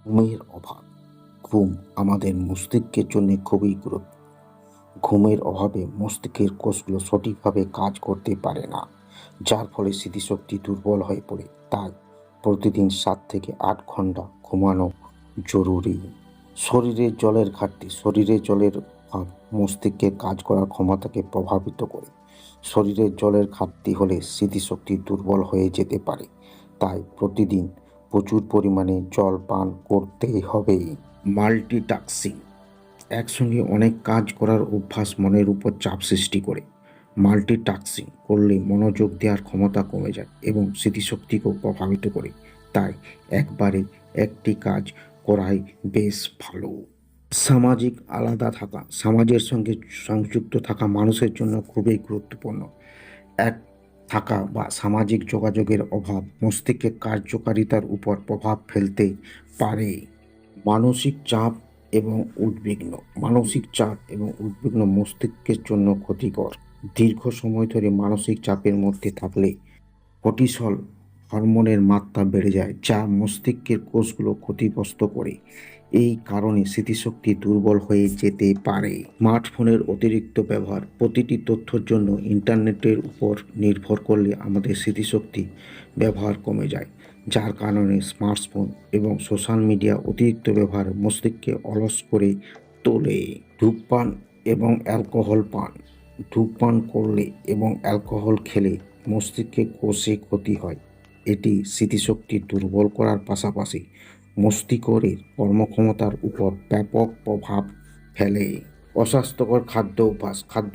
ঘুমের অভাব। ঘুম আমাদের মস্তিষ্কের জন্য খুবই গুরুত্ব। ঘুমের অভাবে মস্তিষ্কের কোষগুলো সঠিকভাবে কাজ করতে পারে না, যার ফলে স্মৃতিশক্তি দুর্বল হয়ে পড়ে। তাই প্রতিদিন 7 থেকে 8 ঘন্টা ঘুমানো জরুরি। শরীরের জলের অভাব মস্তিষ্কের কাজ করার ক্ষমতাকে প্রভাবিত করে। শরীরের জলের ঘাটতি হলে স্মৃতিশক্তি দুর্বল হয়ে যেতে পারে। তাই প্রতিদিন প্রচুর পরিমাণে জল পান করতেই হবে। মাল্টিটাস্কিং। একসঙ্গে অনেক কাজ করার অভ্যাস মনের উপর চাপ সৃষ্টি করে। মাল্টিটাস্কিং করলে মনোযোগ দেওয়ার ক্ষমতা কমে যায় এবং স্মৃতিশক্তিকেও প্রভাবিত করে। তাই একবারে একটি কাজ করাই বেশ ভালো। সামাজিক আলাদা থাকা। সমাজের সঙ্গে সংযুক্ত থাকা মানুষের জন্য খুবই গুরুত্বপূর্ণ। এক থাকা বা সামাজিক যোগাযোগের অভাব মস্তিষ্কের কার্যকারিতার উপর প্রভাব ফেলতে পারে। মানসিক চাপ এবং উদ্বিগ্ন। মানসিক চাপ এবং উদ্বিগ্ন মস্তিষ্কের জন্য ক্ষতিকর। দীর্ঘ সময় ধরে মানসিক চাপের মধ্যে থাকলে কর্টিসল হরমোনের মাত্রা বেড়ে যায়, যা মস্তিষ্কের কোষগুলো ক্ষতিগ্রস্ত করে। এই কারণে স্মৃতিশক্তি দুর্বল হয়ে যেতে পারে। স্মার্টফোনের অতিরিক্ত ব্যবহার। প্রতিটি তথ্যের জন্য ইন্টারনেটের উপর নির্ভর করলে আমাদের স্মৃতিশক্তি ব্যবহার কমে যায়, যার কারণে স্মার্টফোন এবং সোশ্যাল মিডিয়া অতিরিক্ত ব্যবহার মস্তিষ্ককে অলস করে তোলে। ধূমপান এবং অ্যালকোহল পান। ধূমপান করলে এবং অ্যালকোহল খেলে মস্তিষ্কের কোষে ক্ষতি হয়। এটি স্মৃতিশক্তি দুর্বল করার পাশাপাশি মস্তিষ্কের কর্মক্ষমতার উপর ব্যাপক প্রভাব ফেলে। অস্বাস্থ্যকর খাদ্য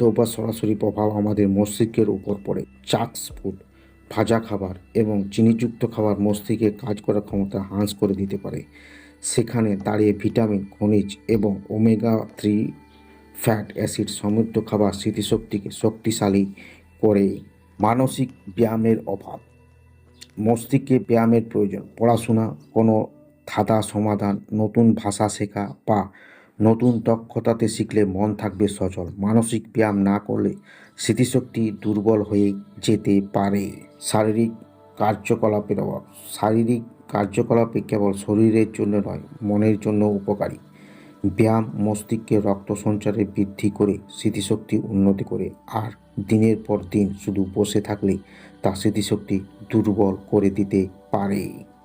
অভ্যাস সরাসরি প্রভাব আমাদের মস্তিষ্কের উপর পড়ে। জাঙ্ক ফুড, ভাজা খাবার এবং চিনিযুক্ত খাবার মস্তিষ্কের কাজ করার ক্ষমতা হ্রাস করে দিতে পারে। সেখানে দাঁড়িয়ে ভিটামিন, খনিজ এবং ওমেগা 3 ফ্যাট অ্যাসিড সমৃদ্ধ খাবার স্মৃতিশক্তিকে শক্তিশালী করে। মানসিক ব্যায়ামের অভাব। মস্তিষ্কে ব্যায়ামের প্রয়োজন। পড়াশোনা, কোনো ধাঁধা সমাধান, নতুন ভাষা শেখা বা নতুন দক্ষতাতে শিখলে মন থাকবে সচল। মানসিক ব্যায়াম না করলে স্মৃতিশক্তি দুর্বল হয়ে যেতে পারে। শারীরিক কার্যকলাপের অভাব। শারীরিক কার্যকলাপে কেবল শরীরের জন্য নয়, মনের জন্য উপকারী। ব্যায়াম মস্তিষ্কে রক্ত সঞ্চারে বৃদ্ধি করে স্মৃতিশক্তি উন্নতি করে। আর দিনের পর দিন শুধু বসে থাকলে তা স্মৃতিশক্তি দুর্বল করে দিতে পারে।